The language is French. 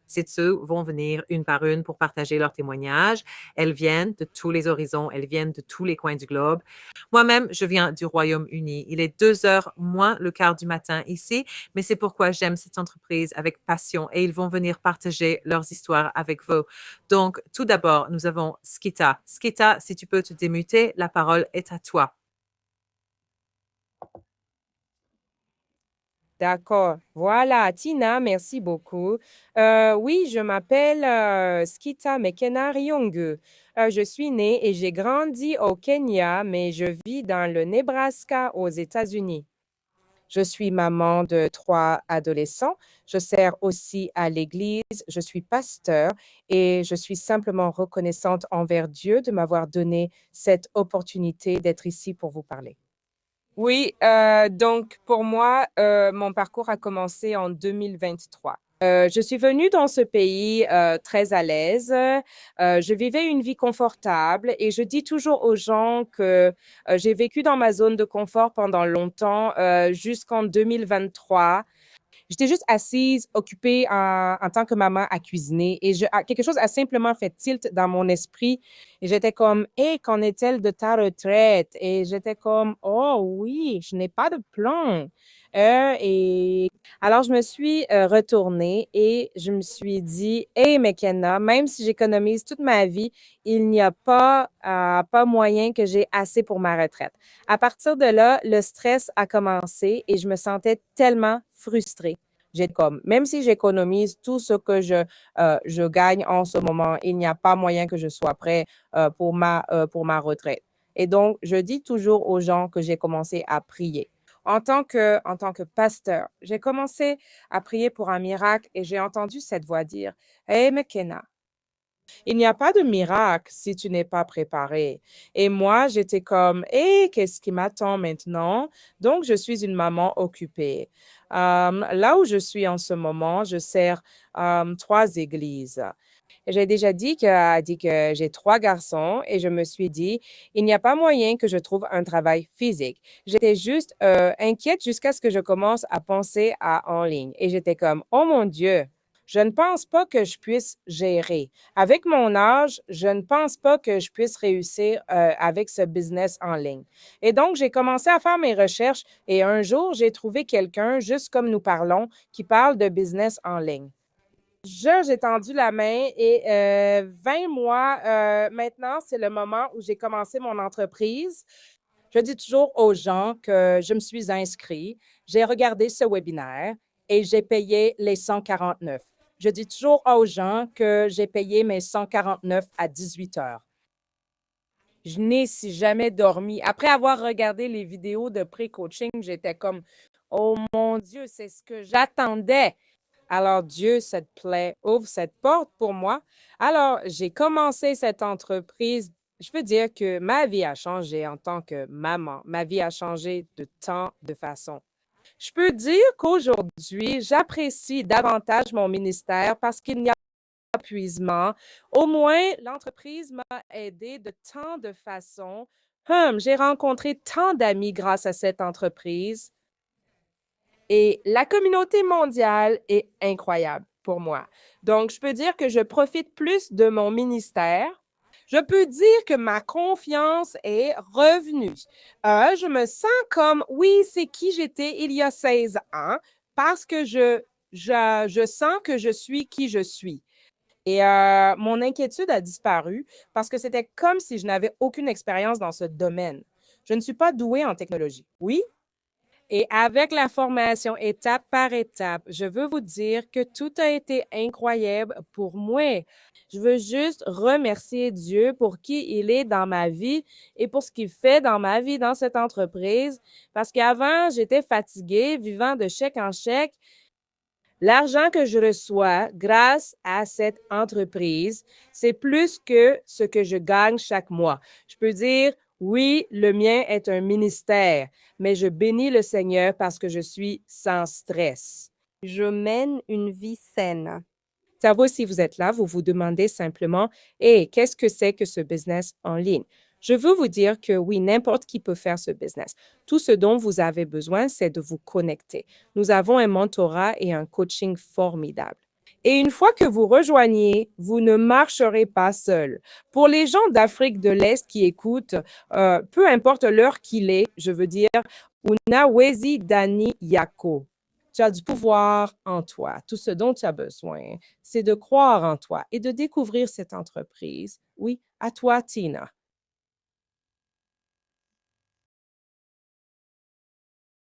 Ces deux vont venir une par une pour partager leurs témoignages. Elles viennent de tous les horizons, elles viennent de tous les coins du globe. Moi-même, je viens du Royaume-Uni. Il est 2 heures moins le quart du matin ici, mais c'est pourquoi j'aime cette entreprise avec passion et ils vont venir partager leurs histoires avec vous. Donc, tout d'abord, nous avons Skita. Skita, si tu peux te démuter, la parole est à toi. D'accord. Voilà, Tina, merci beaucoup. Oui, je m'appelle Skita Mekena Ryungu. Je suis née et j'ai grandi au Kenya, mais je vis dans le Nebraska aux États-Unis. Je suis maman de 3 adolescents. Je sers aussi à l'église. Je suis pasteur et je suis simplement reconnaissante envers Dieu de m'avoir donné cette opportunité d'être ici pour vous parler. Oui, donc pour moi, mon parcours a commencé en 2023. Je suis venue dans ce pays très à l'aise. Je vivais une vie confortable et je dis toujours aux gens que j'ai vécu dans ma zone de confort pendant longtemps, jusqu'en 2023. J'étais juste assise, occupée en tant que maman à cuisiner et quelque chose a simplement fait tilt dans mon esprit et j'étais comme, hé, qu'en est-elle de ta retraite? Et j'étais comme, oh oui, je n'ai pas de plan. Et alors, je me suis retournée et je me suis dit, hé, McKenna, même si j'économise toute ma vie, il n'y a pas moyen que j'ai assez pour ma retraite. À partir de là, le stress a commencé et je me sentais tellement frustrée. J'ai comme, même si j'économise tout ce que je gagne en ce moment, il n'y a pas moyen que je sois prêt pour ma retraite. Et donc, je dis toujours aux gens que j'ai commencé à prier. En tant que pasteur, j'ai commencé à prier pour un miracle et j'ai entendu cette voix dire, Hey, McKenna, il n'y a pas de miracle si tu n'es pas préparé. Et moi, j'étais comme, hé, qu'est-ce qui m'attend maintenant? Donc, je suis une maman occupée. Là où je suis en ce moment, je sers 3 églises. J'ai déjà dit que j'ai 3 garçons et je me suis dit, il n'y a pas moyen que je trouve un travail physique. J'étais juste inquiète jusqu'à ce que je commence à penser à en ligne. Et j'étais comme, oh mon Dieu, je ne pense pas que je puisse gérer. Avec mon âge, je ne pense pas que je puisse réussir avec ce business en ligne. Et donc, j'ai commencé à faire mes recherches et un jour, j'ai trouvé quelqu'un, juste comme nous parlons, qui parle de business en ligne. J'ai tendu la main et 20 mois maintenant, c'est le moment où j'ai commencé mon entreprise. Je dis toujours aux gens que je me suis inscrit, j'ai regardé ce webinaire et j'ai payé les 149. Je dis toujours aux gens que j'ai payé mes 149 à 18 heures. Je n'ai si jamais dormi. Après avoir regardé les vidéos de pré-coaching, j'étais comme, oh mon Dieu, c'est ce que j'attendais. Alors, Dieu, s'il te plaît, ouvre cette porte pour moi. Alors, j'ai commencé cette entreprise. Je veux dire que ma vie a changé en tant que maman. Ma vie a changé de tant de façons. Je peux dire qu'aujourd'hui, j'apprécie davantage mon ministère parce qu'il n'y a pas d'épuisement. Au moins, l'entreprise m'a aidé de tant de façons. J'ai rencontré tant d'amis grâce à cette entreprise. Et la communauté mondiale est incroyable pour moi. Donc, je peux dire que je profite plus de mon ministère. Je peux dire que ma confiance est revenue. Je me sens comme, oui, c'est qui j'étais il y a 16 ans parce que je sens que je suis qui je suis. Et mon inquiétude a disparu parce que c'était comme si je n'avais aucune expérience dans ce domaine. Je ne suis pas douée en technologie. Oui, et avec la formation étape par étape, je veux vous dire que tout a été incroyable pour moi. Je veux juste remercier Dieu pour qui il est dans ma vie et pour ce qu'il fait dans ma vie dans cette entreprise. Parce qu'avant, j'étais fatiguée, vivant de chèque en chèque. L'argent que je reçois grâce à cette entreprise, c'est plus que ce que je gagne chaque mois. Je peux dire, oui, le mien est un ministère, mais je bénis le Seigneur parce que je suis sans stress. Je mène une vie saine. Ça va, si vous êtes là, vous vous demandez simplement, hey, qu'est-ce que c'est que ce business en ligne? Je veux vous dire que oui, n'importe qui peut faire ce business. Tout ce dont vous avez besoin, c'est de vous connecter. Nous avons un mentorat et un coaching formidable. Et une fois que vous rejoignez, vous ne marcherez pas seul. Pour les gens d'Afrique de l'Est qui écoutent, peu importe l'heure qu'il est, je veux dire, unawezi dani yako. Tu as du pouvoir en toi. Tout ce dont tu as besoin, c'est de croire en toi et de découvrir cette entreprise. Oui, à toi, Tina.